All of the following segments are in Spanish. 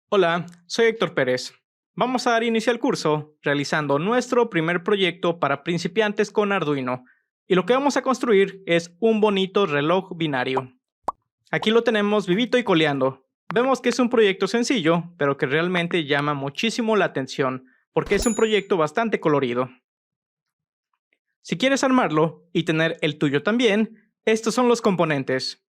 Hola, soy Héctor Pérez. Vamos a dar inicio al curso realizando nuestro primer proyecto para principiantes con Arduino. Y lo que vamos a construir es un bonito reloj binario. Aquí lo tenemos vivito y coleando. Vemos que es un proyecto sencillo, pero que realmente llama muchísimo la atención, porque es un proyecto bastante colorido. Si quieres armarlo y tener el tuyo también, estos son los componentes.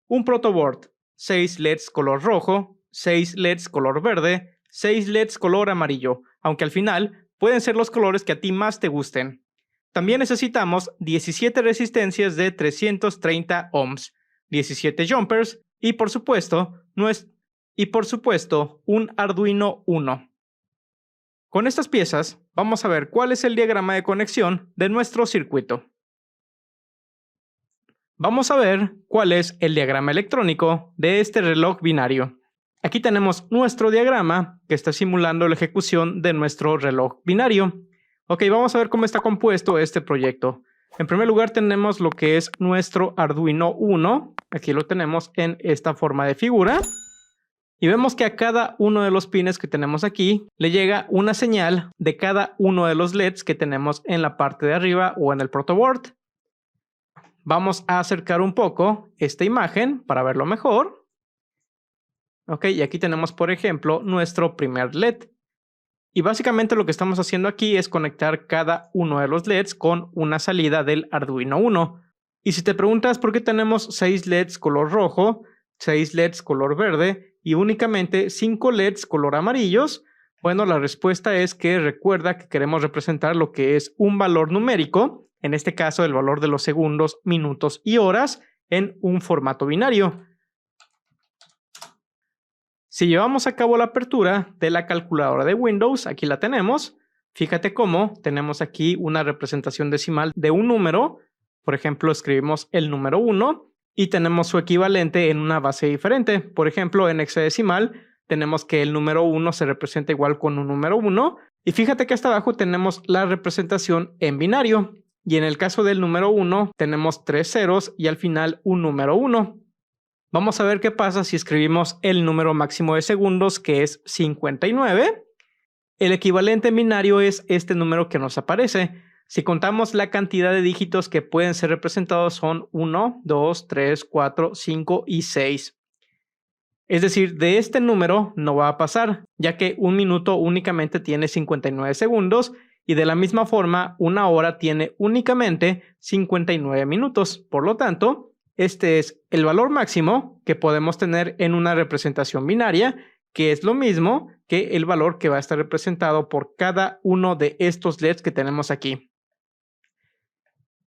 Un protoboard, 6 LEDs color rojo, 6 LEDs color verde, 6 LEDs color amarillo, aunque al final pueden ser los colores que a ti más te gusten. También necesitamos 17 resistencias de 330 ohms, 17 jumpers y por supuesto, un Arduino Uno. Con estas piezas vamos a ver cuál es el diagrama de conexión de nuestro circuito. Vamos a ver cuál es el diagrama electrónico de este reloj binario. Aquí tenemos nuestro diagrama que está simulando la ejecución de nuestro reloj binario. Ok, vamos a ver cómo está compuesto este proyecto. En primer lugar tenemos lo que es nuestro Arduino Uno. Aquí lo tenemos en esta forma de figura. Y vemos que a cada uno de los pines que tenemos aquí le llega una señal de cada uno de los LEDs que tenemos en la parte de arriba o en el protoboard. Vamos a acercar un poco esta imagen para verlo mejor. Ok, y aquí tenemos, por ejemplo, nuestro primer LED. Y básicamente lo que estamos haciendo aquí es conectar cada uno de los LEDs con una salida del Arduino Uno. Y si te preguntas por qué tenemos 6 LEDs color rojo, 6 LEDs color verde y únicamente 5 LEDs color amarillos, bueno, la respuesta es que recuerda que queremos representar lo que es un valor numérico, en este caso el valor de los segundos, minutos y horas, en un formato binario. Si llevamos a cabo la apertura de la calculadora de Windows, aquí la tenemos. Fíjate cómo tenemos aquí una representación decimal de un número. Por ejemplo, escribimos el número 1 y tenemos su equivalente en una base diferente. Por ejemplo, en hexadecimal tenemos que el número 1 se representa igual con un número 1. Y fíjate que hasta abajo tenemos la representación en binario. Y en el caso del número 1 tenemos 3 ceros y al final un número 1. Vamos a ver qué pasa si escribimos el número máximo de segundos, que es 59. El equivalente en binario es este número que nos aparece. Si contamos la cantidad de dígitos que pueden ser representados son 1, 2, 3, 4, 5 y 6. Es decir, de este número no va a pasar, ya que un minuto únicamente tiene 59 segundos y de la misma forma una hora tiene únicamente 59 minutos. Por lo tanto, este es el valor máximo que podemos tener en una representación binaria, que es lo mismo que el valor que va a estar representado por cada uno de estos LEDs que tenemos aquí.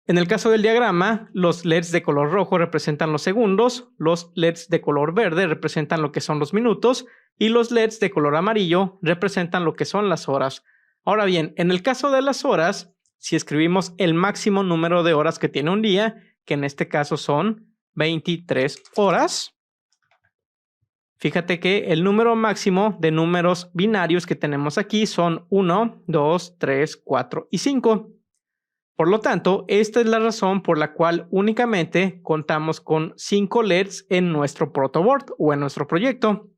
En el caso del diagrama, los LEDs de color rojo representan los segundos, los LEDs de color verde representan lo que son los minutos y los LEDs de color amarillo representan lo que son las horas. Ahora bien, en el caso de las horas, si escribimos el máximo número de horas que tiene un día, que en este caso son 23 horas. Fíjate que el número máximo de números binarios que tenemos aquí son 1, 2, 3, 4 y 5. Por lo tanto, esta es la razón por la cual únicamente contamos con 5 LEDs en nuestro protoboard o en nuestro proyecto.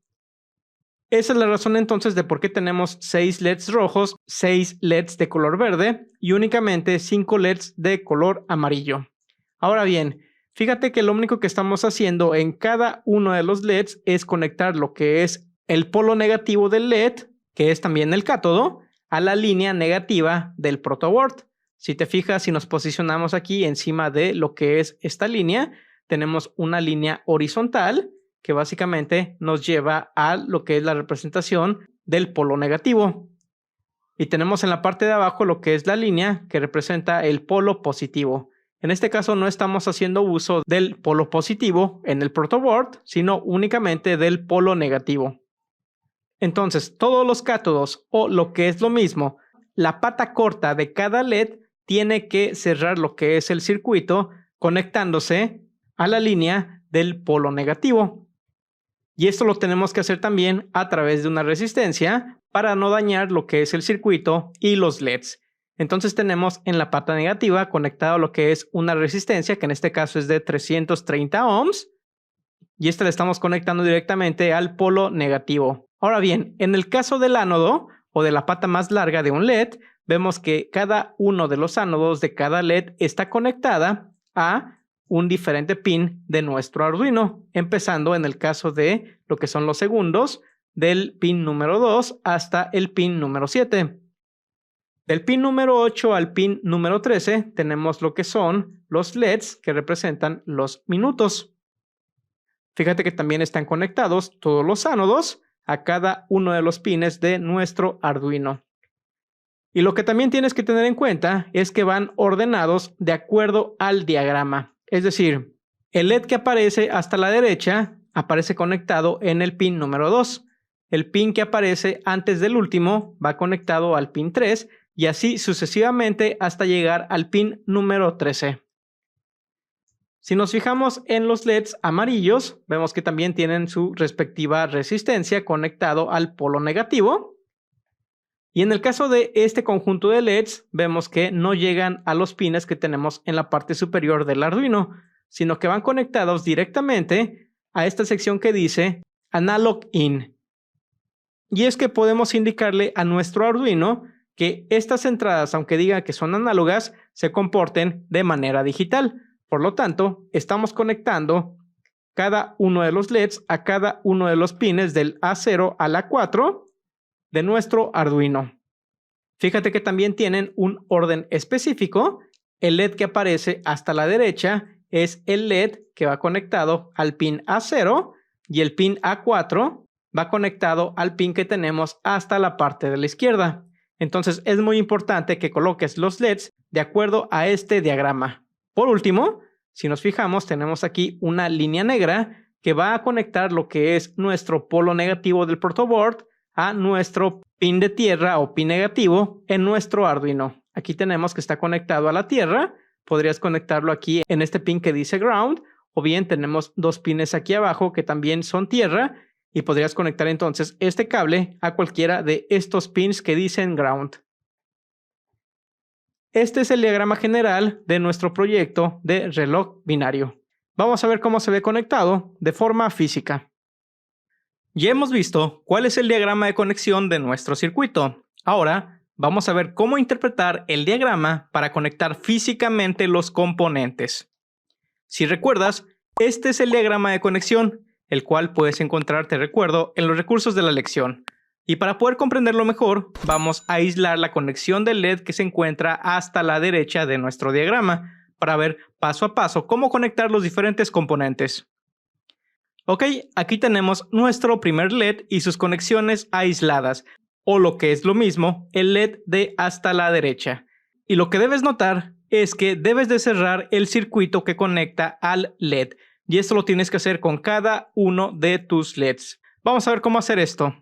Esa es la razón entonces de por qué tenemos 6 LEDs rojos, 6 LEDs de color verde y únicamente 5 LEDs de color amarillo. Ahora bien, fíjate que lo único que estamos haciendo en cada uno de los LEDs es conectar lo que es el polo negativo del LED, que es también el cátodo, a la línea negativa del protoboard. Si te fijas, si nos posicionamos aquí encima de lo que es esta línea, tenemos una línea horizontal que básicamente nos lleva a lo que es la representación del polo negativo. Y tenemos en la parte de abajo lo que es la línea que representa el polo positivo. En este caso no estamos haciendo uso del polo positivo en el protoboard, sino únicamente del polo negativo. Entonces, todos los cátodos, o lo que es lo mismo, la pata corta de cada LED tiene que cerrar lo que es el circuito conectándose a la línea del polo negativo. Y esto lo tenemos que hacer también a través de una resistencia para no dañar lo que es el circuito y los LEDs. Entonces tenemos en la pata negativa conectado lo que es una resistencia, que en este caso es de 330 ohms. Y esta la estamos conectando directamente al polo negativo. Ahora bien, en el caso del ánodo o de la pata más larga de un LED, vemos que cada uno de los ánodos de cada LED está conectada a un diferente pin de nuestro Arduino, empezando en el caso de lo que son los segundos, del pin número 2 hasta el pin número 7. Del pin número 8 al pin número 13 tenemos lo que son los LEDs que representan los minutos. Fíjate que también están conectados todos los ánodos a cada uno de los pines de nuestro Arduino. Y lo que también tienes que tener en cuenta es que van ordenados de acuerdo al diagrama. Es decir, el LED que aparece hasta la derecha aparece conectado en el pin número 2. El pin que aparece antes del último va conectado al pin 3 y así sucesivamente hasta llegar al pin número 13. Si nos fijamos en los LEDs amarillos, vemos que también tienen su respectiva resistencia conectado al polo negativo. Y en el caso de este conjunto de LEDs, vemos que no llegan a los pines que tenemos en la parte superior del Arduino, sino que van conectados directamente a esta sección que dice Analog In. Y es que podemos indicarle a nuestro Arduino que estas entradas, aunque diga que son análogas, se comporten de manera digital. Por lo tanto, estamos conectando cada uno de los LEDs a cada uno de los pines del A0 al A4 de nuestro Arduino. Fíjate que también tienen un orden específico. El LED que aparece hasta la derecha es el LED que va conectado al pin A0 y el pin A4 va conectado al pin que tenemos hasta la parte de la izquierda. Entonces es muy importante que coloques los LEDs de acuerdo a este diagrama. Por último, si nos fijamos, tenemos aquí una línea negra que va a conectar lo que es nuestro polo negativo del protoboard a nuestro pin de tierra o pin negativo en nuestro Arduino. Aquí tenemos que está conectado a la tierra. Podrías conectarlo aquí en este pin que dice ground, o bien tenemos dos pines aquí abajo que también son tierra y podrías conectar entonces este cable a cualquiera de estos pins que dicen ground. Este es el diagrama general de nuestro proyecto de reloj binario. Vamos a ver cómo se ve conectado de forma física. Ya hemos visto cuál es el diagrama de conexión de nuestro circuito. Ahora vamos a ver cómo interpretar el diagrama para conectar físicamente los componentes. Si recuerdas, este es el diagrama de conexión, el cual puedes encontrar, te recuerdo, en los recursos de la lección. Y para poder comprenderlo mejor, vamos a aislar la conexión del LED que se encuentra hasta la derecha de nuestro diagrama, para ver paso a paso cómo conectar los diferentes componentes. Ok, aquí tenemos nuestro primer LED y sus conexiones aisladas, o lo que es lo mismo, el LED de hasta la derecha. Y lo que debes notar es que debes de cerrar el circuito que conecta al LED, y esto lo tienes que hacer con cada uno de tus LEDs. Vamos a ver cómo hacer esto.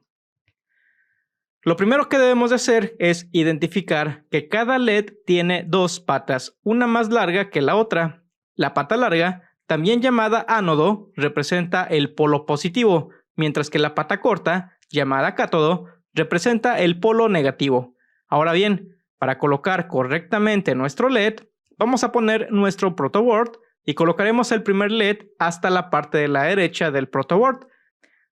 Lo primero que debemos de hacer es identificar que cada LED tiene dos patas, una más larga que la otra. La pata larga, también llamada ánodo, representa el polo positivo, mientras que la pata corta, llamada cátodo, representa el polo negativo. Ahora bien, para colocar correctamente nuestro LED, vamos a poner nuestro protoboard y colocaremos el primer LED hasta la parte de la derecha del protoboard,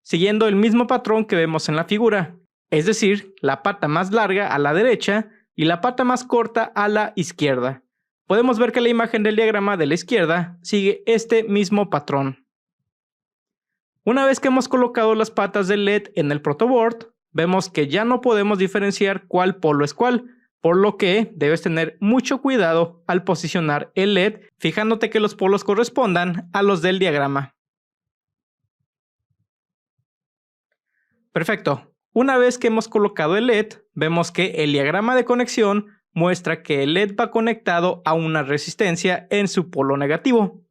siguiendo el mismo patrón que vemos en la figura. Es decir, la pata más larga a la derecha y la pata más corta a la izquierda. Podemos ver que la imagen del diagrama de la izquierda sigue este mismo patrón. Una vez que hemos colocado las patas del LED en el protoboard, vemos que ya no podemos diferenciar cuál polo es cuál, por lo que debes tener mucho cuidado al posicionar el LED, fijándote que los polos correspondan a los del diagrama. Perfecto. Una vez que hemos colocado el LED, vemos que el diagrama de conexión muestra que el LED va conectado a una resistencia en su polo negativo.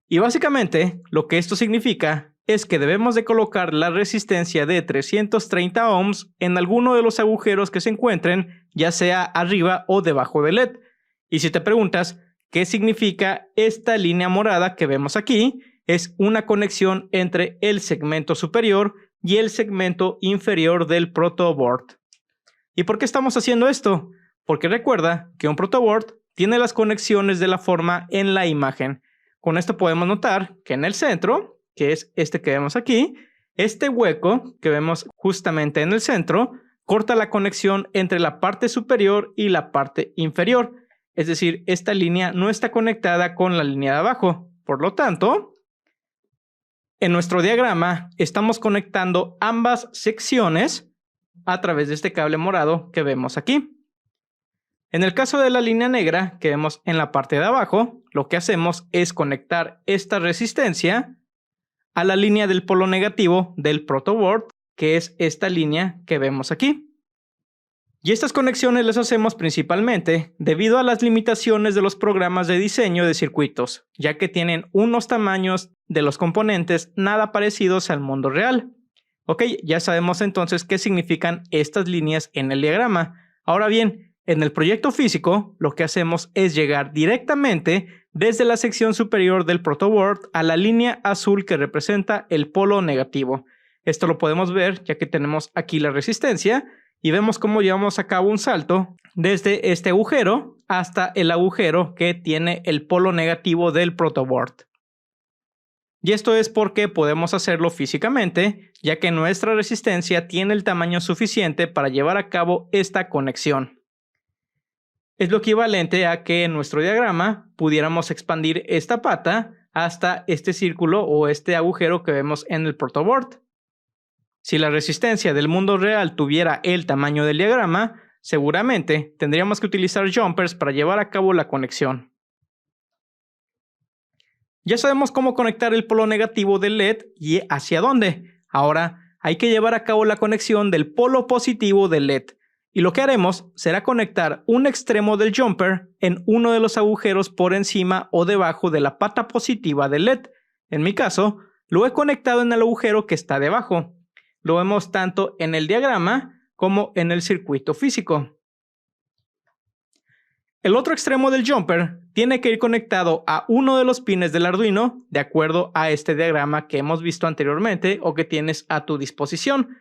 Y básicamente, lo que esto significa es que debemos de colocar la resistencia de 330 ohms en alguno de los agujeros que se encuentren, ya sea arriba o debajo del LED. Y si te preguntas qué significa esta línea morada que vemos aquí, es una conexión entre el segmento superior y el segmento inferior del protoboard. ¿Y por qué estamos haciendo esto? Porque recuerda que un protoboard tiene las conexiones de la forma en la imagen. Con esto podemos notar que en el centro, que es este que vemos aquí, Este hueco que vemos justamente en el centro corta la conexión entre la parte superior y la parte inferior. Es decir, esta línea no está conectada con la línea de abajo. Por lo tanto, en nuestro diagrama estamos conectando ambas secciones a través de este cable morado que vemos aquí. En el caso de la línea negra que vemos en la parte de abajo, lo que hacemos es conectar esta resistencia a la línea del polo negativo del protoboard, que es esta línea que vemos aquí. Y estas conexiones las hacemos principalmente debido a las limitaciones de los programas de diseño de circuitos, ya que tienen unos tamaños de los componentes nada parecidos al mundo real. Ok, ya sabemos entonces qué significan estas líneas en el diagrama. Ahora bien, en el proyecto físico, lo que hacemos es llegar directamente desde la sección superior del protoboard a la línea azul que representa el polo negativo. Esto lo podemos ver ya que tenemos aquí la resistencia y vemos cómo llevamos a cabo un salto desde este agujero hasta el agujero que tiene el polo negativo del protoboard. Y esto es porque podemos hacerlo físicamente, ya que nuestra resistencia tiene el tamaño suficiente para llevar a cabo esta conexión. Es lo equivalente a que en nuestro diagrama pudiéramos expandir esta pata hasta este círculo o este agujero que vemos en el protoboard. Si la resistencia del mundo real tuviera el tamaño del diagrama, seguramente tendríamos que utilizar jumpers para llevar a cabo la conexión. Ya sabemos cómo conectar el polo negativo del LED y hacia dónde. Ahora hay que llevar a cabo la conexión del polo positivo del LED. Y lo que haremos será conectar un extremo del jumper en uno de los agujeros por encima o debajo de la pata positiva del LED. En mi caso, lo he conectado en el agujero que está debajo. Lo vemos tanto en el diagrama como en el circuito físico. El otro extremo del jumper tiene que ir conectado a uno de los pines del Arduino de acuerdo a este diagrama que hemos visto anteriormente o que tienes a tu disposición.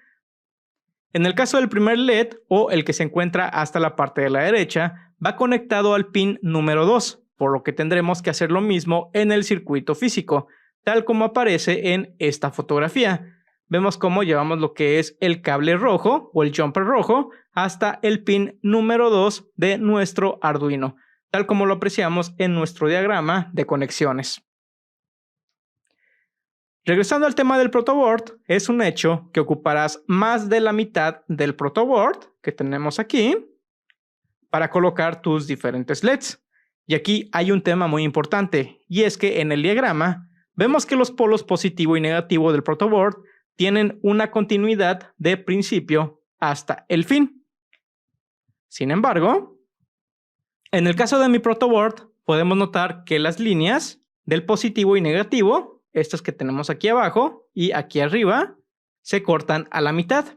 En el caso del primer LED o el que se encuentra hasta la parte de la derecha, va conectado al pin número 2, por lo que tendremos que hacer lo mismo en el circuito físico, tal como aparece en esta fotografía. Vemos cómo llevamos lo que es el cable rojo o el jumper rojo hasta el pin número 2 de nuestro Arduino, tal como lo apreciamos en nuestro diagrama de conexiones. Regresando al tema del protoboard, es un hecho que ocuparás más de la mitad del protoboard que tenemos aquí para colocar tus diferentes LEDs. Y aquí hay un tema muy importante, y es que en el diagrama vemos que los polos positivo y negativo del protoboard tienen una continuidad de principio hasta el fin. Sin embargo, en el caso de mi protoboard, podemos notar que las líneas del positivo y negativo, estas que tenemos aquí abajo y aquí arriba, se cortan a la mitad.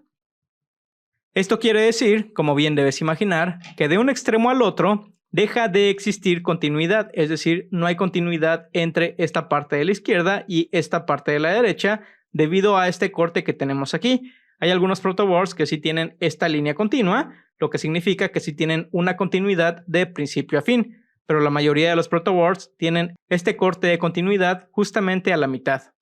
Esto quiere decir, como bien debes imaginar, que de un extremo al otro deja de existir continuidad, es decir, no hay continuidad entre esta parte de la izquierda y esta parte de la derecha debido a este corte que tenemos aquí. Hay algunos protoboards que sí tienen esta línea continua, lo que significa que sí tienen una continuidad de principio a fin, pero la mayoría de los protoboards tienen este corte de continuidad justamente a la mitad.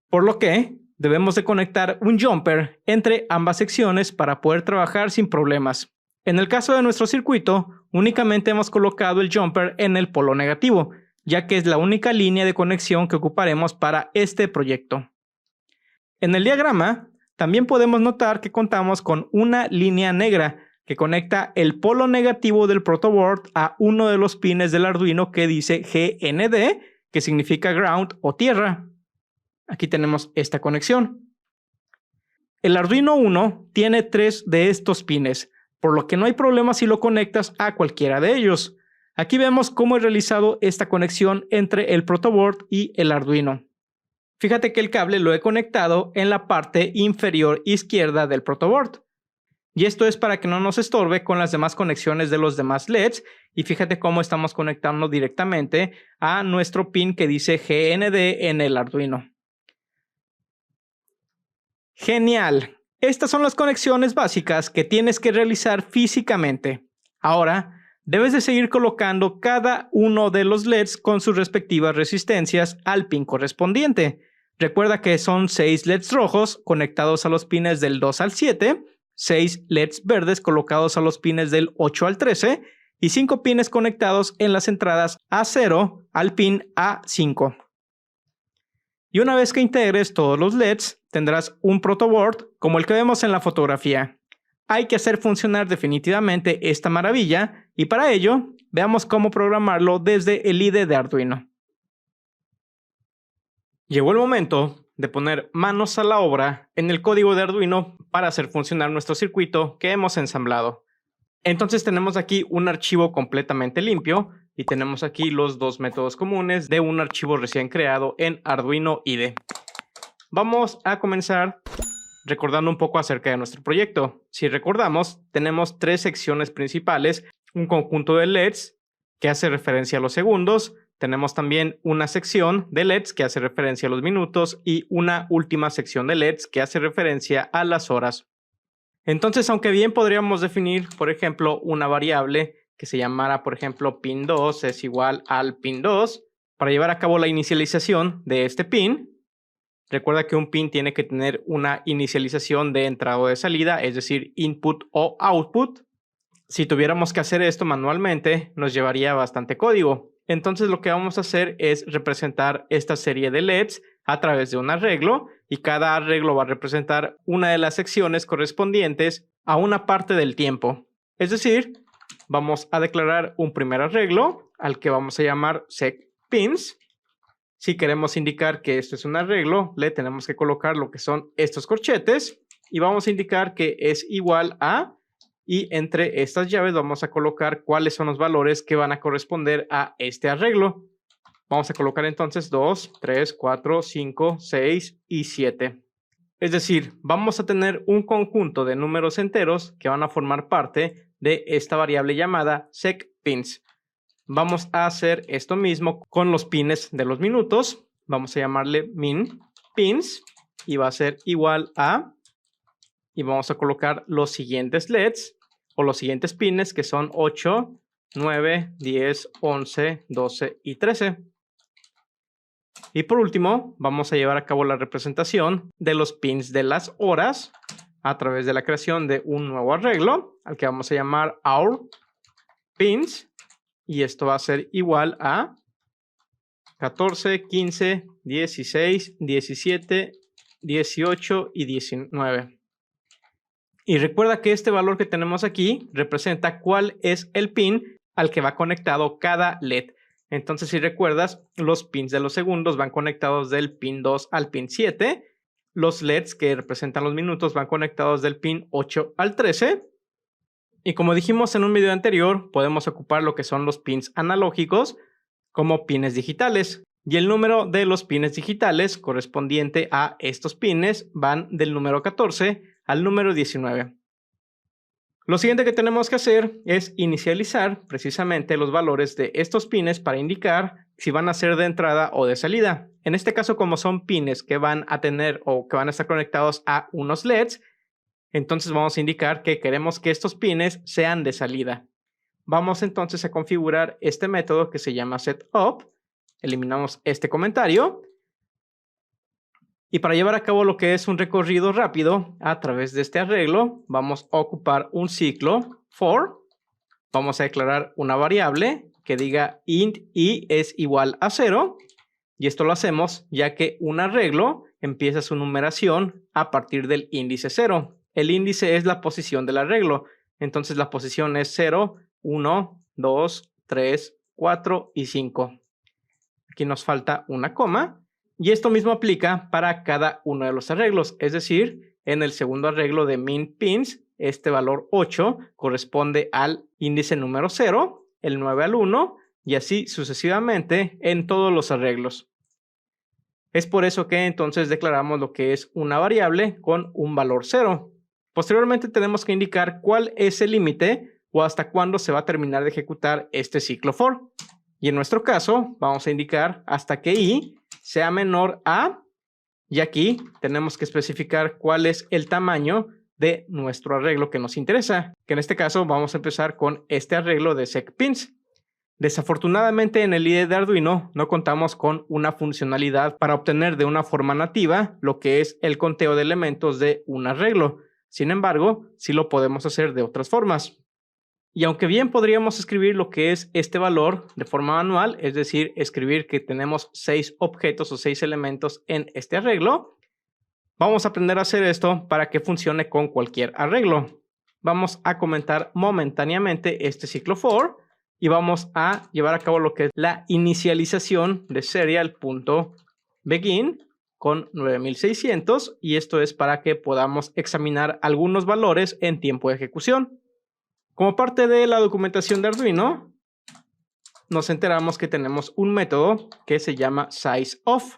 Por lo que debemos de conectar un jumper entre ambas secciones para poder trabajar sin problemas. En el caso de nuestro circuito, únicamente hemos colocado el jumper en el polo negativo, ya que es la única línea de conexión que ocuparemos para este proyecto. En el diagrama, también podemos notar que contamos con una línea negra que conecta el polo negativo del protoboard a uno de los pines del Arduino que dice GND, que significa ground o tierra. Aquí tenemos esta conexión. El Arduino Uno tiene 3 de estos pines, por lo que no hay problema si lo conectas a cualquiera de ellos. Aquí vemos cómo he realizado esta conexión entre el protoboard y el Arduino. Fíjate que el cable lo he conectado en la parte inferior izquierda del protoboard. Y esto es para que no nos estorbe con las demás conexiones de los demás LEDs. Y fíjate cómo estamos conectando directamente a nuestro pin que dice GND en el Arduino. Genial. Estas son las conexiones básicas que tienes que realizar físicamente. Ahora, debes de seguir colocando cada uno de los LEDs con sus respectivas resistencias al pin correspondiente. Recuerda que son 6 LEDs rojos conectados a los pines del 2 al 7, 6 LEDs verdes colocados a los pines del 8 al 13 y 5 pines conectados en las entradas A0 al pin A5. Y una vez que integres todos los LEDs, tendrás un protoboard como el que vemos en la fotografía. Hay que hacer funcionar definitivamente esta maravilla y para ello, veamos cómo programarlo desde el IDE de Arduino. Llegó el momento de poner manos a la obra en el código de Arduino para hacer funcionar nuestro circuito que hemos ensamblado. Entonces tenemos aquí un archivo completamente limpio y tenemos aquí los dos métodos comunes de un archivo recién creado en Arduino IDE. Vamos a comenzar recordando un poco acerca de nuestro proyecto. Si recordamos, tenemos 3 secciones principales, un conjunto de LEDs que hace referencia a los segundos, tenemos también una sección de LEDs que hace referencia a los minutos y una última sección de LEDs que hace referencia a las horas. Entonces, aunque bien podríamos definir, por ejemplo, una variable que se llamara, por ejemplo, pin 2 es igual al pin 2, para llevar a cabo la inicialización de este pin, recuerda que un pin tiene que tener una inicialización de entrada o de salida, es decir, input o output. Si tuviéramos que hacer esto manualmente, nos llevaría bastante código. Entonces lo que vamos a hacer es representar esta serie de LEDs a través de un arreglo y cada arreglo va a representar una de las secciones correspondientes a una parte del tiempo. Es decir, vamos a declarar un primer arreglo al que vamos a llamar secPins. Si queremos indicar que esto es un arreglo, le tenemos que colocar lo que son estos corchetes y vamos a indicar que es igual a... Y entre estas llaves vamos a colocar cuáles son los valores que van a corresponder a este arreglo. Vamos a colocar entonces 2, 3, 4, 5, 6 y 7. Es decir, vamos a tener un conjunto de números enteros que van a formar parte de esta variable llamada secPins. Vamos a hacer esto mismo con los pines de los minutos. Vamos a llamarle minPins y va a ser igual a... Y vamos a colocar los siguientes LEDs o los siguientes pines que son 8, 9, 10, 11, 12 y 13. Y por último, vamos a llevar a cabo la representación de los pins de las horas a través de la creación de un nuevo arreglo al que vamos a llamar hourPins. Y esto va a ser igual a 14, 15, 16, 17, 18 y 19. Y recuerda que este valor que tenemos aquí representa cuál es el pin al que va conectado cada LED. Entonces, si recuerdas, los pins de los segundos van conectados del pin 2 al pin 7. Los LEDs que representan los minutos van conectados del pin 8 al 13. Y como dijimos en un video anterior, podemos ocupar lo que son los pins analógicos como pines digitales. Y el número de los pines digitales correspondiente a estos pines van del número 14 al número 19. Lo siguiente que tenemos que hacer es inicializar precisamente los valores de estos pines para indicar si van a ser de entrada o de salida. En este caso, como son pines que van a tener o que van a estar conectados a unos LEDs, entonces vamos a indicar que queremos que estos pines sean de salida. Vamos entonces a configurar este método que se llama setup. Eliminamos este comentario. Y para llevar a cabo lo que es un recorrido rápido a través de este arreglo, vamos a ocupar un ciclo for. Vamos a declarar una variable que diga int i es igual a 0. Y esto lo hacemos ya que un arreglo empieza su numeración a partir del índice 0. El índice es la posición del arreglo. Entonces la posición es 0, 1, 2, 3, 4 y 5. Aquí nos falta una coma. Y esto mismo aplica para cada uno de los arreglos. Es decir, en el segundo arreglo de minPins, este valor 8 corresponde al índice número 0, el 9 al 1 y así sucesivamente en todos los arreglos. Es por eso que entonces declaramos lo que es una variable con un valor 0. Posteriormente tenemos que indicar cuál es el límite o hasta cuándo se va a terminar de ejecutar este ciclo for. Y en nuestro caso vamos a indicar hasta que i sea menor a, y aquí tenemos que especificar cuál es el tamaño de nuestro arreglo que nos interesa, que en este caso vamos a empezar con este arreglo de secPins. Desafortunadamente en el IDE de Arduino no contamos con una funcionalidad para obtener de una forma nativa lo que es el conteo de elementos de un arreglo. Sin embargo, sí lo podemos hacer de otras formas. Y aunque bien podríamos escribir lo que es este valor de forma manual, es decir, escribir que tenemos 6 objetos o 6 elementos en este arreglo, vamos a aprender a hacer esto para que funcione con cualquier arreglo. Vamos a comentar momentáneamente este ciclo for y vamos a llevar a cabo lo que es la inicialización de serial.begin con 9600, y esto es para que podamos examinar algunos valores en tiempo de ejecución. Como parte de la documentación de Arduino, nos enteramos que tenemos un método que se llama sizeOf.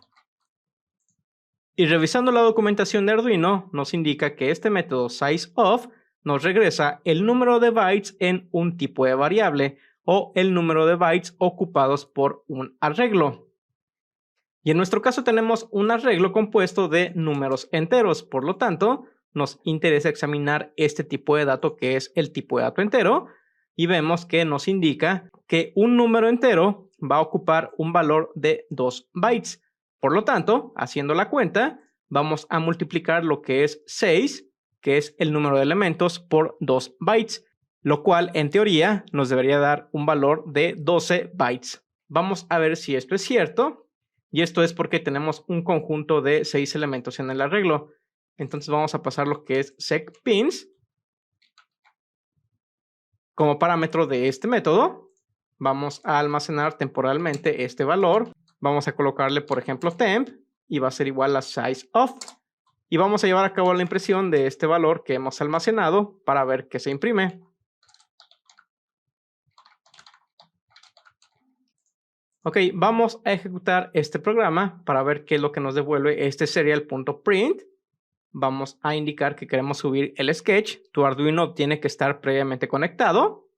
Y revisando la documentación de Arduino, nos indica que este método sizeOf nos regresa el número de bytes en un tipo de variable o el número de bytes ocupados por un arreglo. Y en nuestro caso tenemos un arreglo compuesto de números enteros, por lo tanto, nos interesa examinar este tipo de dato que es el tipo de dato entero, y vemos que nos indica que un número entero va a ocupar un valor de 2 bytes. Por lo tanto, haciendo la cuenta, vamos a multiplicar lo que es 6, que es el número de elementos, por 2 bytes, lo cual en teoría nos debería dar un valor de 12 bytes. Vamos a ver si esto es cierto, y esto es porque tenemos un conjunto de 6 elementos en el arreglo. Entonces vamos a pasar lo que es secPins como parámetro de este método. Vamos a almacenar temporalmente este valor. Vamos a colocarle, por ejemplo, temp, y va a ser igual a sizeOf. Y vamos a llevar a cabo la impresión de este valor que hemos almacenado para ver qué se imprime. Ok, vamos a ejecutar este programa para ver qué es lo que nos devuelve este serial.print. Vamos a indicar que queremos subir el sketch. Tu Arduino tiene que estar previamente conectado.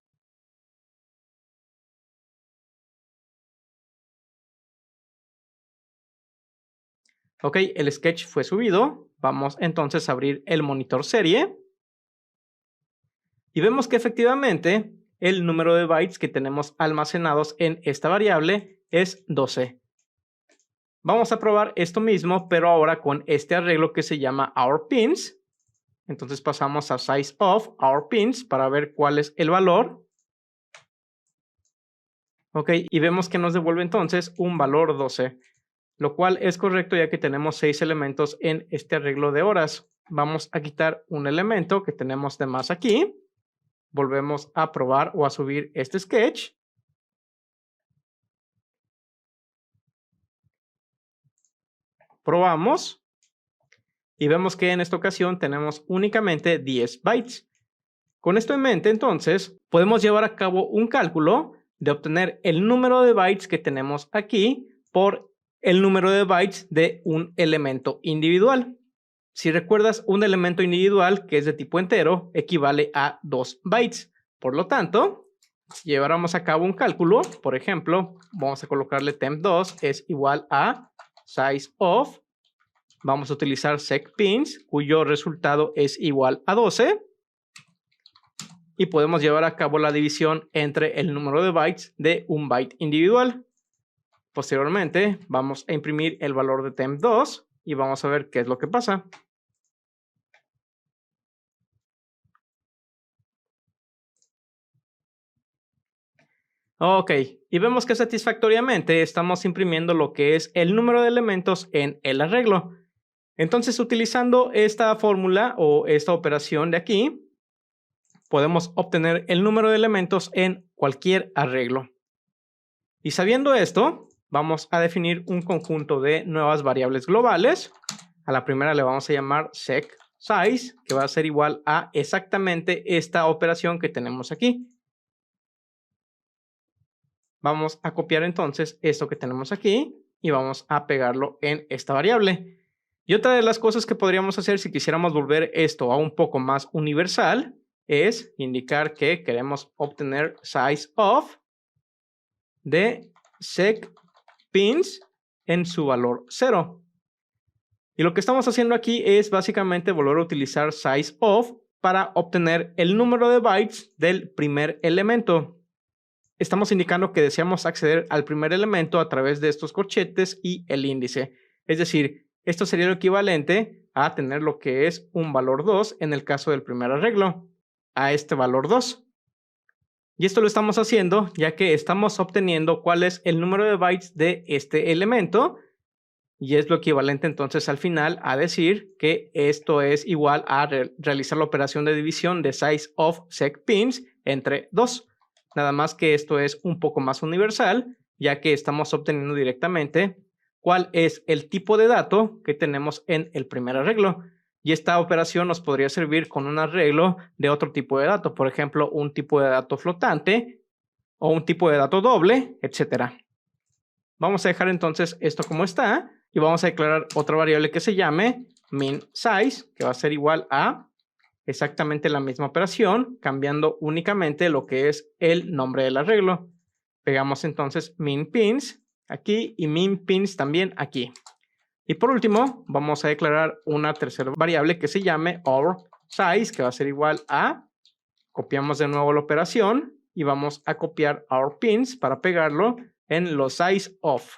Ok, el sketch fue subido. Vamos entonces a abrir el monitor serie. Y vemos que efectivamente el número de bytes que tenemos almacenados en esta variable es 12. Vamos a probar esto mismo, pero ahora con este arreglo que se llama OurPins. Entonces pasamos a sizeOf OurPins para ver cuál es el valor. Ok, y vemos que nos devuelve entonces un valor 12, lo cual es correcto ya que tenemos 6 elementos en este arreglo de horas. Vamos a quitar un elemento que tenemos de más aquí. Volvemos a probar o a subir este sketch. Probamos y vemos que en esta ocasión tenemos únicamente 10 bytes. Con esto en mente, entonces, podemos llevar a cabo un cálculo de obtener el número de bytes que tenemos aquí por el número de bytes de un elemento individual. Si recuerdas, un elemento individual que es de tipo entero equivale a 2 bytes. Por lo tanto, si lleváramos a cabo un cálculo, por ejemplo, vamos a colocarle temp2 es igual a sizeOf. Vamos a utilizar secPins, cuyo resultado es igual a 12. Y podemos llevar a cabo la división entre el número de bytes de un byte individual. Posteriormente, vamos a imprimir el valor de temp2 y vamos a ver qué es lo que pasa. Ok, y vemos que satisfactoriamente estamos imprimiendo lo que es el número de elementos en el arreglo. Entonces, utilizando esta fórmula o esta operación de aquí, podemos obtener el número de elementos en cualquier arreglo. Y sabiendo esto, vamos a definir un conjunto de nuevas variables globales. A la primera le vamos a llamar secSize, que va a ser igual a exactamente esta operación que tenemos aquí. Vamos a copiar entonces esto que tenemos aquí y vamos a pegarlo en esta variable. Y otra de las cosas que podríamos hacer si quisiéramos volver esto a un poco más universal es indicar que queremos obtener sizeOf de secPins en su valor 0. Y lo que estamos haciendo aquí es básicamente volver a utilizar sizeOf para obtener el número de bytes del primer elemento. estamos indicando que deseamos acceder al primer elemento a través de estos corchetes y el índice. Es decir, esto sería lo equivalente a tener lo que es un valor 2 en el caso del primer arreglo, a este valor 2. Y esto lo estamos haciendo ya que estamos obteniendo cuál es el número de bytes de este elemento. Y es lo equivalente entonces al final a decir que esto es igual a realizar la operación de división de size of secpins entre 2. Nada más que esto es un poco más universal, ya que estamos obteniendo directamente cuál es el tipo de dato que tenemos en el primer arreglo. Y esta operación nos podría servir con un arreglo de otro tipo de dato, por ejemplo, un tipo de dato flotante o un tipo de dato doble, etc. Vamos a dejar entonces esto como está y vamos a declarar otra variable que se llame min_size, que va a ser igual a exactamente la misma operación, cambiando únicamente lo que es el nombre del arreglo. Pegamos entonces min_pins aquí y min_pins también aquí. Y por último, vamos a declarar una tercera variable que se llame our_size, que va a ser igual a, copiamos de nuevo la operación y vamos a copiar our_pins para pegarlo en los size of.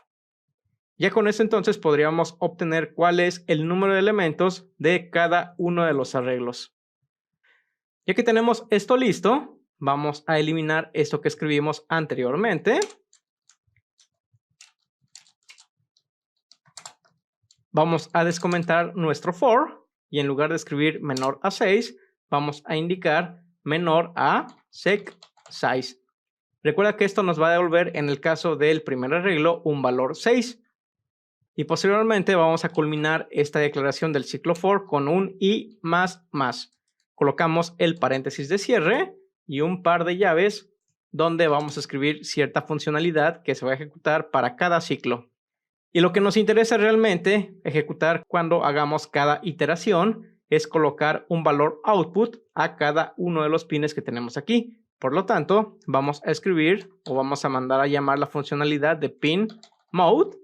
Ya con eso entonces podríamos obtener cuál es el número de elementos de cada uno de los arreglos. Ya que tenemos esto listo, vamos a eliminar esto que escribimos anteriormente. Vamos a descomentar nuestro for y en lugar de escribir menor a 6, vamos a indicar menor a sec_size. Recuerda que esto nos va a devolver en el caso del primer arreglo un valor 6. Y posteriormente vamos a culminar esta declaración del ciclo for con un y más. Colocamos el paréntesis de cierre y un par de llaves donde vamos a escribir cierta funcionalidad que se va a ejecutar para cada ciclo. Y lo que nos interesa realmente ejecutar cuando hagamos cada iteración es colocar un valor output a cada uno de los pines que tenemos aquí. Por lo tanto, vamos a escribir o vamos a mandar a llamar la funcionalidad de pin mode.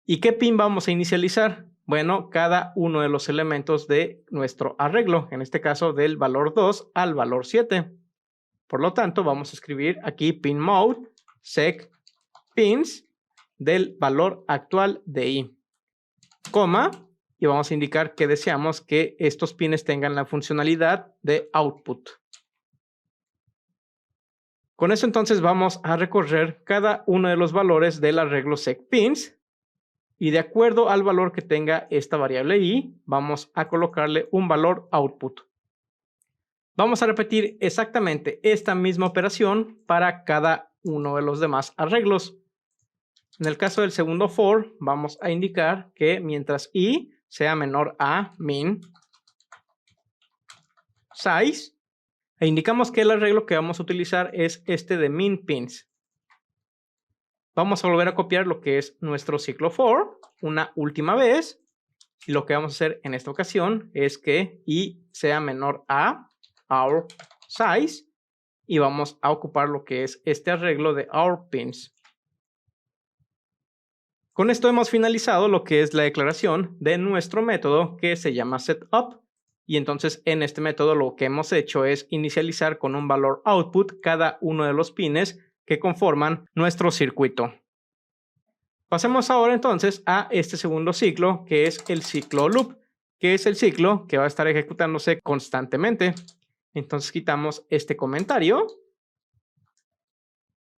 ¿Y qué pin vamos a inicializar? Bueno, cada uno de los elementos de nuestro arreglo, en este caso del valor 2 al valor 7. Por lo tanto, vamos a escribir aquí pin mode sec pins del valor actual de i, coma, y vamos a indicar que deseamos que estos pines tengan la funcionalidad de output. Con eso entonces vamos a recorrer cada uno de los valores del arreglo secpins y de acuerdo al valor que tenga esta variable i, vamos a colocarle un valor output. Vamos a repetir exactamente esta misma operación para cada uno de los demás arreglos. En el caso del segundo for, vamos a indicar que mientras i sea menor a min_size, e indicamos que el arreglo que vamos a utilizar es este de min_pins. Vamos a volver a copiar lo que es nuestro ciclo for una última vez. Y lo que vamos a hacer en esta ocasión es que i sea menor a our_size. Y vamos a ocupar lo que es este arreglo de our_pins. Con esto hemos finalizado lo que es la declaración de nuestro método que se llama setup. Y entonces en este método lo que hemos hecho es inicializar con un valor output cada uno de los pines que conforman nuestro circuito. Pasemos ahora entonces a este segundo ciclo, que es el ciclo loop, que es el ciclo que va a estar ejecutándose constantemente. Entonces quitamos este comentario.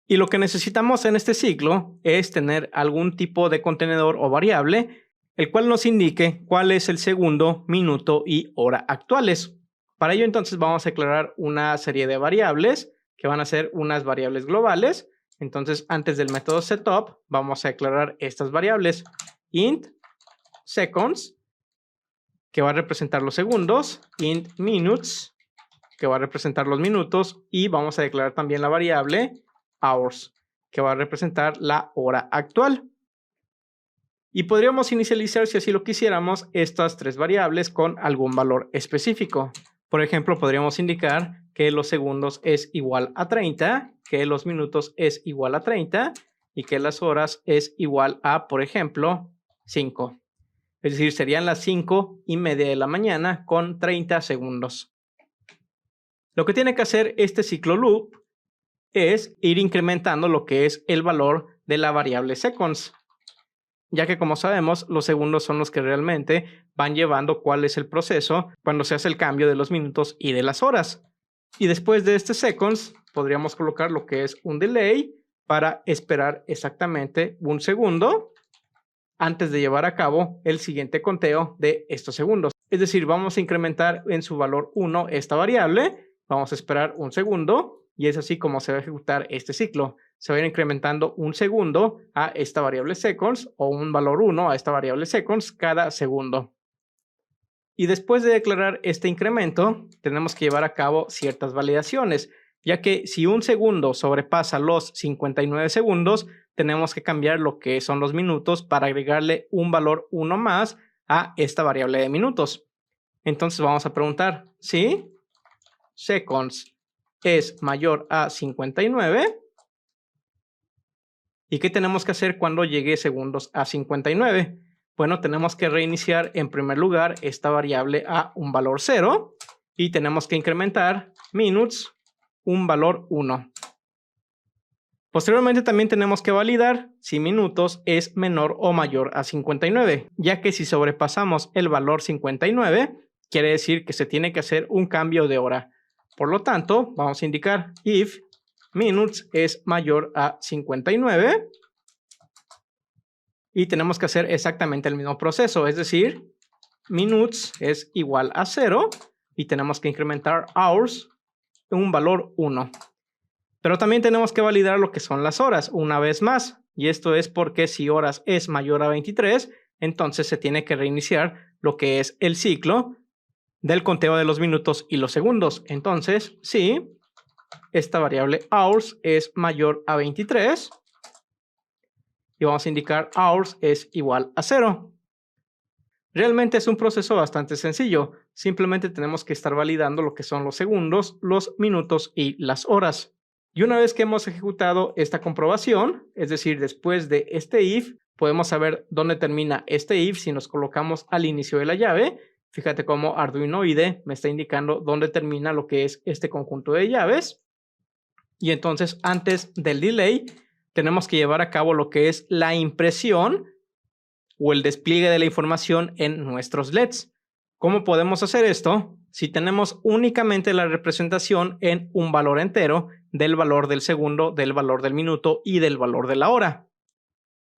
Y lo que necesitamos en este ciclo es tener algún tipo de contenedor o variable, el cual nos indique cuál es el segundo, minuto y hora actuales. Para ello entonces vamos a declarar una serie de variables que van a ser unas variables globales. Entonces antes del método setup vamos a declarar estas variables int seconds, que va a representar los segundos, int minutes, que va a representar los minutos, y vamos a declarar también la variable hours, que va a representar la hora actual. Y podríamos inicializar, si así lo quisiéramos, estas tres variables con algún valor específico. Por ejemplo, podríamos indicar que los segundos es igual a 30, que los minutos es igual a 30 y que las horas es igual a, por ejemplo, 5. Es decir, serían las 5:30 de la mañana con 30 segundos. Lo que tiene que hacer este ciclo loop es ir incrementando lo que es el valor de la variable seconds, ya que como sabemos, los segundos son los que realmente van llevando cuál es el proceso cuando se hace el cambio de los minutos y de las horas. Y después de este seconds, podríamos colocar lo que es un delay para esperar exactamente un segundo antes de llevar a cabo el siguiente conteo de estos segundos. Es decir, vamos a incrementar en su valor 1 esta variable, vamos a esperar un segundo y es así como se va a ejecutar este ciclo. Se va a ir incrementando un segundo a esta variable seconds o un valor 1 a esta variable seconds cada segundo. Y después de declarar este incremento, tenemos que llevar a cabo ciertas validaciones, ya que si un segundo sobrepasa los 59 segundos, tenemos que cambiar lo que son los minutos para agregarle un valor 1 más a esta variable de minutos. Entonces vamos a preguntar si seconds es mayor a 59. ¿Y qué tenemos que hacer cuando llegue segundos a 59? Bueno, tenemos que reiniciar en primer lugar esta variable a un valor 0 y tenemos que incrementar minutes un valor 1. Posteriormente también tenemos que validar si minutos es menor o mayor a 59, ya que si sobrepasamos el valor 59, quiere decir que se tiene que hacer un cambio de hora. Por lo tanto, vamos a indicar if minutes es mayor a 59 y tenemos que hacer exactamente el mismo proceso, es decir, minutes es igual a 0 y tenemos que incrementar hours un valor 1. Pero también tenemos que validar lo que son las horas una vez más, y esto es porque si horas es mayor a 23, entonces se tiene que reiniciar lo que es el ciclo del conteo de los minutos y los segundos. Entonces, si esta variable hours es mayor a 23, y vamos a indicar hours es igual a 0. Realmente es un proceso bastante sencillo, simplemente tenemos que estar validando lo que son los segundos, los minutos y las horas. Y una vez que hemos ejecutado esta comprobación, es decir, después de este if, podemos saber dónde termina este if si nos colocamos al inicio de la llave. Fíjate cómo Arduino IDE me está indicando dónde termina lo que es este conjunto de llaves. Y entonces, antes del delay, tenemos que llevar a cabo lo que es la impresión o el despliegue de la información en nuestros LEDs. ¿Cómo podemos hacer esto? Si tenemos únicamente la representación en un valor entero del valor del segundo, del valor del minuto y del valor de la hora.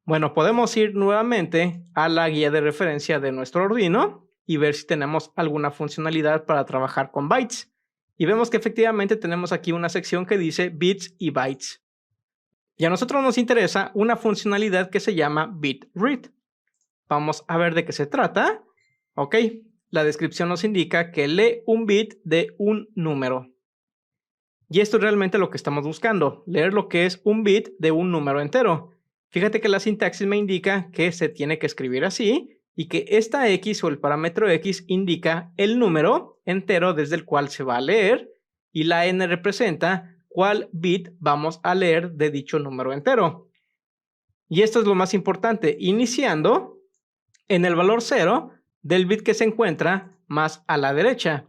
Bueno, podemos ir nuevamente a la guía de referencia de nuestro Arduino y ver si tenemos alguna funcionalidad para trabajar con bytes. Y vemos que efectivamente tenemos aquí una sección que dice bits y bytes. Y a nosotros nos interesa una funcionalidad que se llama bit read. Vamos a ver de qué se trata. Ok, la descripción nos indica que lee un bit de un número. Y esto es realmente lo que estamos buscando, leer lo que es un bit de un número entero. Fíjate que la sintaxis me indica que se tiene que escribir así y que esta X o el parámetro X indica el número entero desde el cual se va a leer y la N representa cuál bit vamos a leer de dicho número entero. Y esto es lo más importante, iniciando en el valor 0 del bit que se encuentra más a la derecha.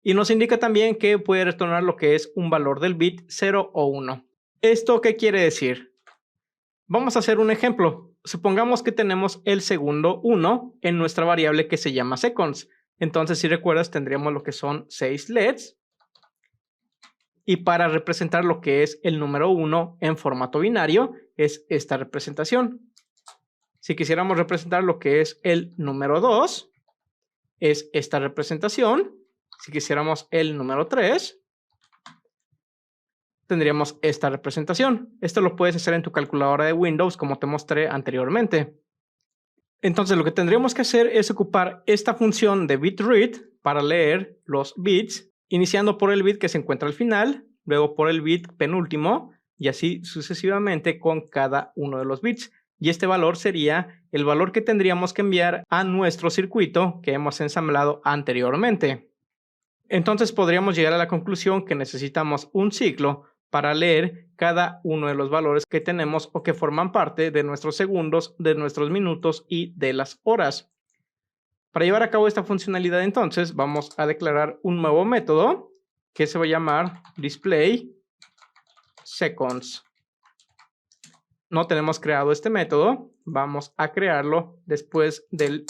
Y nos indica también que puede retornar lo que es un valor del bit 0 o 1. ¿Esto qué quiere decir? Vamos a hacer un ejemplo. Supongamos que tenemos el segundo 1 en nuestra variable que se llama seconds. Entonces, si recuerdas, tendríamos lo que son 6 LEDs. Y para representar lo que es el número 1 en formato binario, es esta representación. Si quisiéramos representar lo que es el número 2, es esta representación. Si quisiéramos el número 3, tendríamos esta representación. Esto lo puedes hacer en tu calculadora de Windows, como te mostré anteriormente. Entonces, lo que tendríamos que hacer es ocupar esta función de bitRead para leer los bits, iniciando por el bit que se encuentra al final, luego por el bit penúltimo, y así sucesivamente con cada uno de los bits. Y este valor sería el valor que tendríamos que enviar a nuestro circuito que hemos ensamblado anteriormente. Entonces podríamos llegar a la conclusión que necesitamos un ciclo para leer cada uno de los valores que tenemos o que forman parte de nuestros segundos, de nuestros minutos y de las horas. Para llevar a cabo esta funcionalidad, entonces, vamos a declarar un nuevo método que se va a llamar display seconds. No tenemos creado este método. Vamos a crearlo después de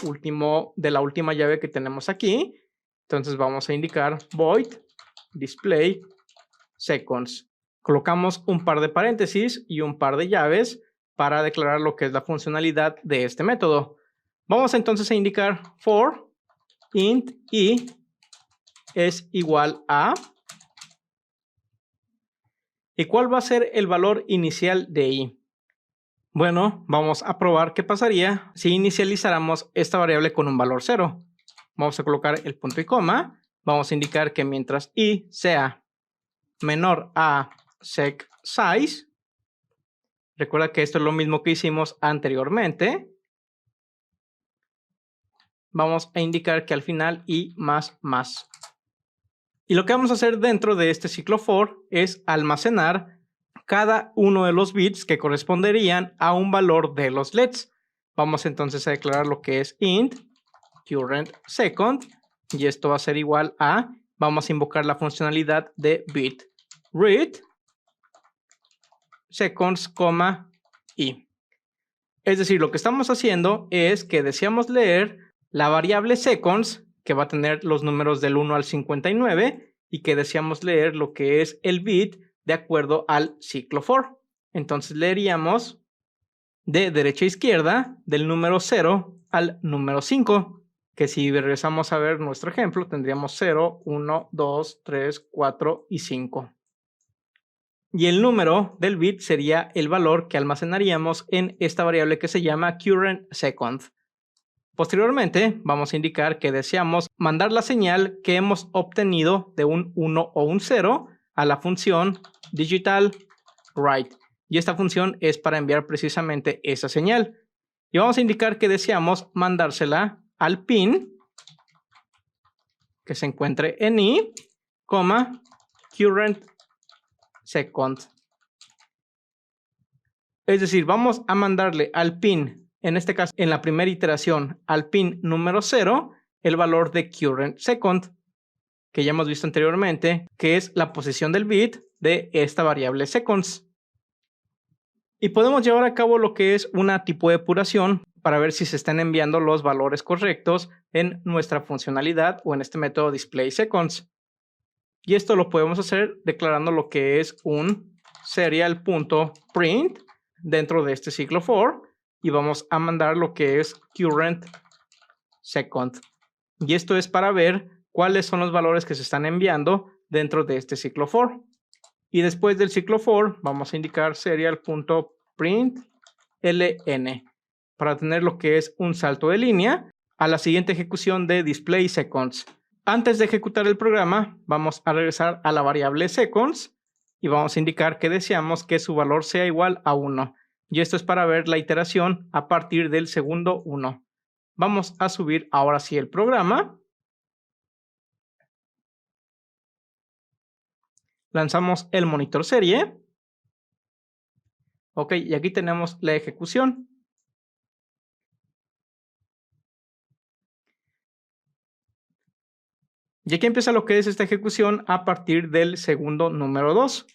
la última llave que tenemos aquí. Entonces vamos a indicar void display seconds. Colocamos un par de paréntesis y un par de llaves para declarar lo que es la funcionalidad de este método. Vamos entonces a indicar for int i es igual a. ¿Y cuál va a ser el valor inicial de i? Bueno, vamos a probar qué pasaría si inicializáramos esta variable con un valor 0. Vamos a colocar el punto y coma. Vamos a indicar que mientras i sea menor a sec size, recuerda que esto es lo mismo que hicimos anteriormente, vamos a indicar que al final i más más. Y lo que vamos a hacer dentro de este ciclo for es almacenar cada uno de los bits que corresponderían a un valor de los LEDs. Vamos entonces a declarar lo que es int current second y esto va a ser igual a, vamos a invocar la funcionalidad de bit read seconds, i. Es decir, lo que estamos haciendo es que deseamos leer la variable seconds, que va a tener los números del 1 al 59, y que deseamos leer lo que es el bit de acuerdo al ciclo for. Entonces leeríamos de derecha a izquierda del número 0 al número 5, que si regresamos a ver nuestro ejemplo, tendríamos 0, 1, 2, 3, 4 y 5. Y el número del bit sería el valor que almacenaríamos en esta variable que se llama current second. Posteriormente, vamos a indicar que deseamos mandar la señal que hemos obtenido de un 1 o un 0 a la función digital write. Y esta función es para enviar precisamente esa señal. Y vamos a indicar que deseamos mandársela al pin que se encuentre en i, current second. Es decir, vamos a mandarle al pin, en este caso, en la primera iteración, al pin número 0, el valor de current second, que ya hemos visto anteriormente, que es la posición del bit de esta variable seconds. Y podemos llevar a cabo lo que es una tipo de depuración para ver si se están enviando los valores correctos en nuestra funcionalidad o en este método display seconds. Y esto lo podemos hacer declarando lo que es un serial.print dentro de este ciclo for y vamos a mandar lo que es current second. Y esto es para ver cuáles son los valores que se están enviando dentro de este ciclo for. Y después del ciclo for vamos a indicar serial.println para tener lo que es un salto de línea a la siguiente ejecución de display seconds. Antes de ejecutar el programa, vamos a regresar a la variable seconds y vamos a indicar que deseamos que su valor sea igual a 1. Y esto es para ver la iteración a partir del segundo 1. Vamos a subir ahora sí el programa. Lanzamos el monitor serie. Ok, y aquí tenemos la ejecución. Y aquí empieza lo que es esta ejecución a partir del segundo número 2.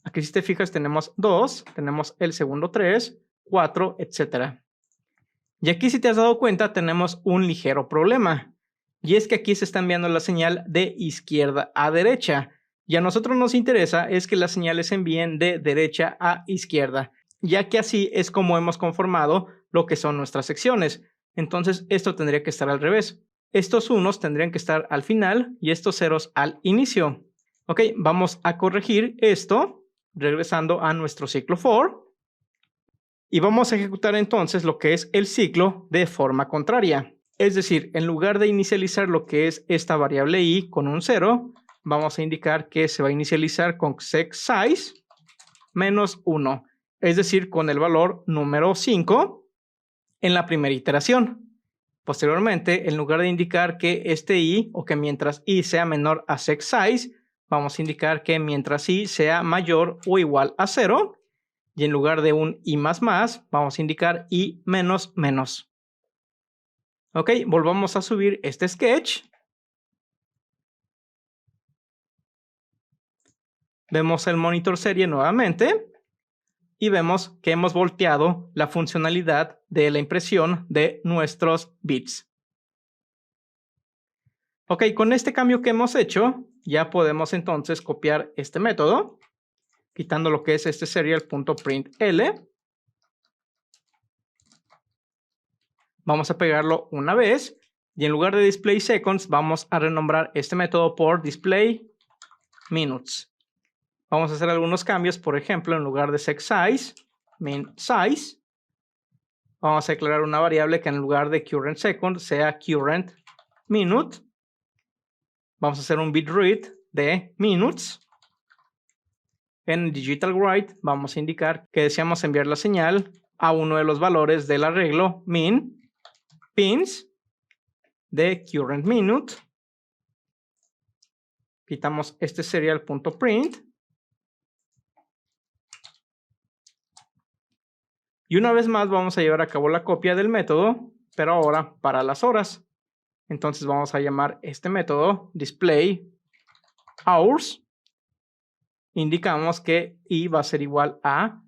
Aquí si te fijas tenemos 2, tenemos el segundo 3, 4, etc. Y aquí si te has dado cuenta tenemos un ligero problema. Y es que aquí se está enviando la señal de izquierda a derecha. Y a nosotros nos interesa es que las señales se envíen de derecha a izquierda, ya que así es como hemos conformado lo que son nuestras secciones. Entonces esto tendría que estar al revés. Estos unos tendrían que estar al final y estos ceros al inicio. Ok, vamos a corregir esto regresando a nuestro ciclo for. Y vamos a ejecutar entonces lo que es el ciclo de forma contraria. Es decir, en lugar de inicializar lo que es esta variable i con un 0, vamos a indicar que se va a inicializar con sec size menos 1. Es decir, con el valor número 5 en la primera iteración. Posteriormente, en lugar de indicar que este i o que mientras i sea menor a sec size, vamos a indicar que mientras i sea mayor o igual a 0. Y en lugar de un i más más, vamos a indicar i menos menos. Ok, volvamos a subir este sketch. Vemos el monitor serie nuevamente y vemos que hemos volteado la funcionalidad de la impresión de nuestros bits. Ok, con este cambio que hemos hecho, ya podemos entonces copiar este método, quitando lo que es este serial.println. Vamos a pegarlo una vez y en lugar de display seconds vamos a renombrar este método por display minutes. Vamos a hacer algunos cambios, por ejemplo, en lugar de setSize, min size. Vamos a declarar una variable que en lugar de current second sea current minute. Vamos a hacer un bitread de minutes. En digital write vamos a indicar que deseamos enviar la señal a uno de los valores del arreglo min pins de current minute. Quitamos este serial.print. Y una vez más vamos a llevar a cabo la copia del método, pero ahora para las horas. Entonces vamos a llamar este método display hours. Indicamos que i va a ser igual a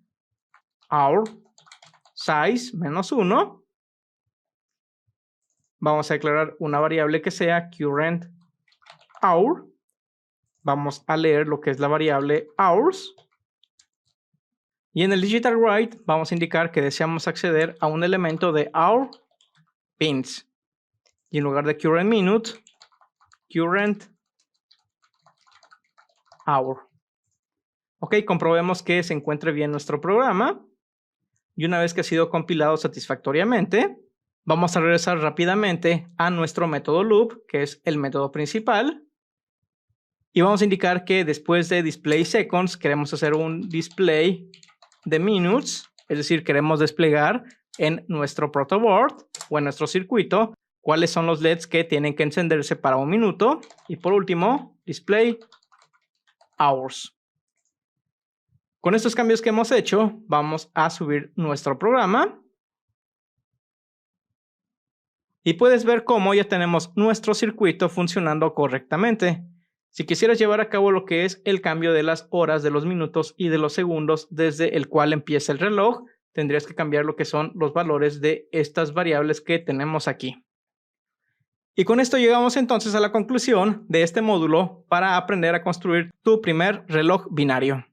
hour size menos 1. Vamos a declarar una variable que sea current hour. Vamos a leer lo que es la variable hours. Y en el digital write vamos a indicar que deseamos acceder a un elemento de hour pins. Y en lugar de current minute, current hour. Ok, comprobemos que se encuentre bien nuestro programa. Y una vez que ha sido compilado satisfactoriamente, vamos a regresar rápidamente a nuestro método loop, que es el método principal. Y vamos a indicar que después de display seconds queremos hacer un display de minutes, es decir, queremos desplegar en nuestro protoboard o en nuestro circuito cuáles son los LEDs que tienen que encenderse para 1 minuto. Y por último, display hours. Con estos cambios que hemos hecho, vamos a subir nuestro programa. Y puedes ver cómo ya tenemos nuestro circuito funcionando correctamente. Si quisieras llevar a cabo lo que es el cambio de las horas, de los minutos y de los segundos desde el cual empieza el reloj, tendrías que cambiar lo que son los valores de estas variables que tenemos aquí. Y con esto llegamos entonces a la conclusión de este módulo para aprender a construir tu primer reloj binario.